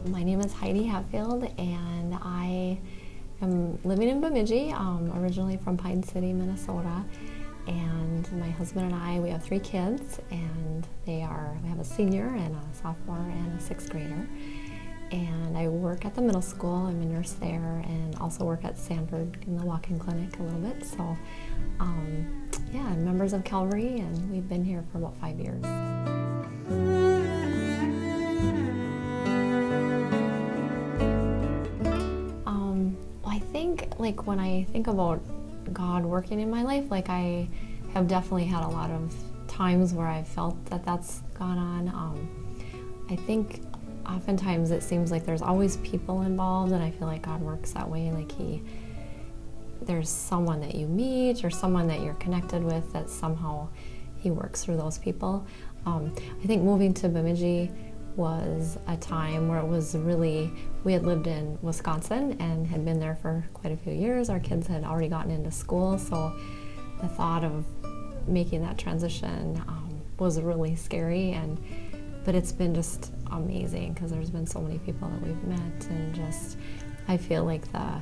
My name is Heidi Hatfield, and I am living in Bemidji, originally from Pine City, Minnesota. And my husband and I, we have 3 kids, and we have a senior and a sophomore and a 6th grader. And I work at the middle school. I'm a nurse there, and also work at Sanford in the walk-in clinic a little bit. So, yeah, I'm members of Calvary, and we've been here for about 5 years. I think, when I think about God working in my life, I have definitely had a lot of times where I felt that that's gone on. I think oftentimes it seems like there's always people involved, and I feel like God works that way. There's someone that you meet or someone that you're connected with that somehow He works through those people. I think moving to Bemidji was a time where it was really, we had lived in Wisconsin and had been there for quite a few years. Our kids had already gotten into school, so the thought of making that transition was really scary, but it's been just amazing because there's been so many people that we've met, and I feel like the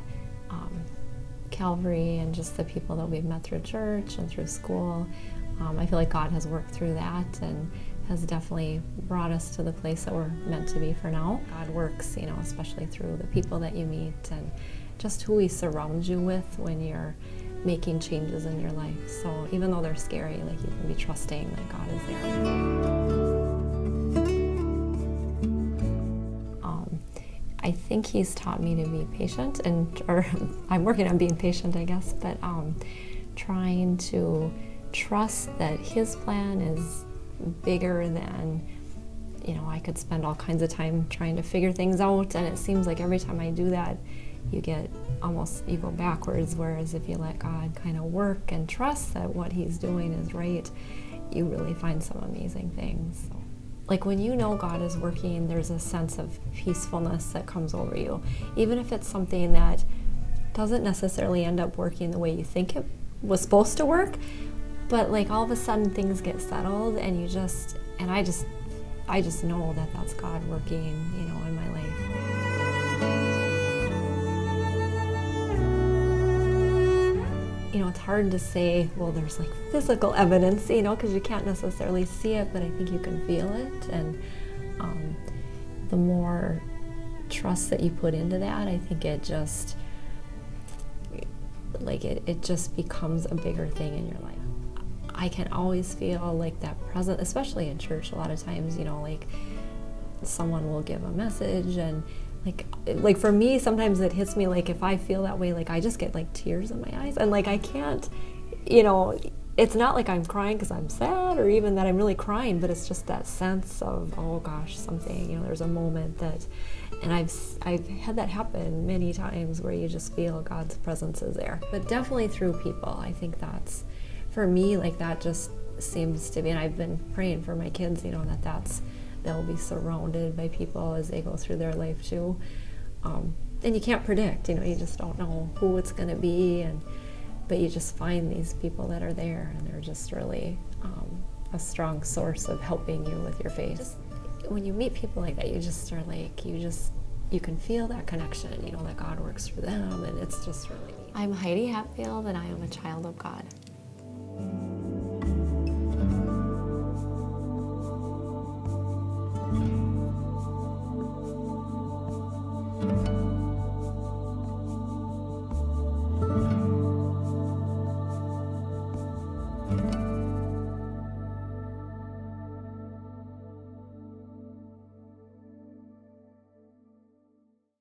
Calvary and just the people that we've met through church and through school, I feel like God has worked through that and has definitely brought us to the place that we're meant to be for now. God works, especially through the people that you meet and just who He surrounds you with when you're making changes in your life. So even though they're scary, you can be trusting that God is there. I think He's taught me to be patient, or I'm working on being patient, I guess, but trying to trust that His plan is bigger than, I could spend all kinds of time trying to figure things out, and it seems like every time I do that, you go backwards, whereas if you let God kind of work and trust that what He's doing is right, you really find some amazing things. So, when you know God is working, there's a sense of peacefulness that comes over you, even if it's something that doesn't necessarily end up working the way you think it was supposed to work. But all of a sudden things get settled, and I just know that that's God working, in my life. It's hard to say, well, there's physical evidence, because you can't necessarily see it, but I think you can feel it. And the more trust that you put into that, I think it just becomes a bigger thing in your life. I can always feel that presence, especially in church. A lot of times, someone will give a message, and for me, sometimes it hits me if I feel that way, I just get tears in my eyes, and I can't, it's not I'm crying because I'm sad or even that I'm really crying, but it's just that sense of, oh gosh, something, there's a moment that, and I've had that happen many times where you just feel God's presence is there. But definitely through people. I think that's, for me, that just seems to be, and I've been praying for my kids, they'll be surrounded by people as they go through their life too. And you can't predict, you just don't know who it's going to be, but you just find these people that are there, and they're just really a strong source of helping you with your faith. Just, when you meet people like that, you just are you can feel that connection, that God works through them, and it's just really neat. I'm Heidi Hatfield, and I am a child of God.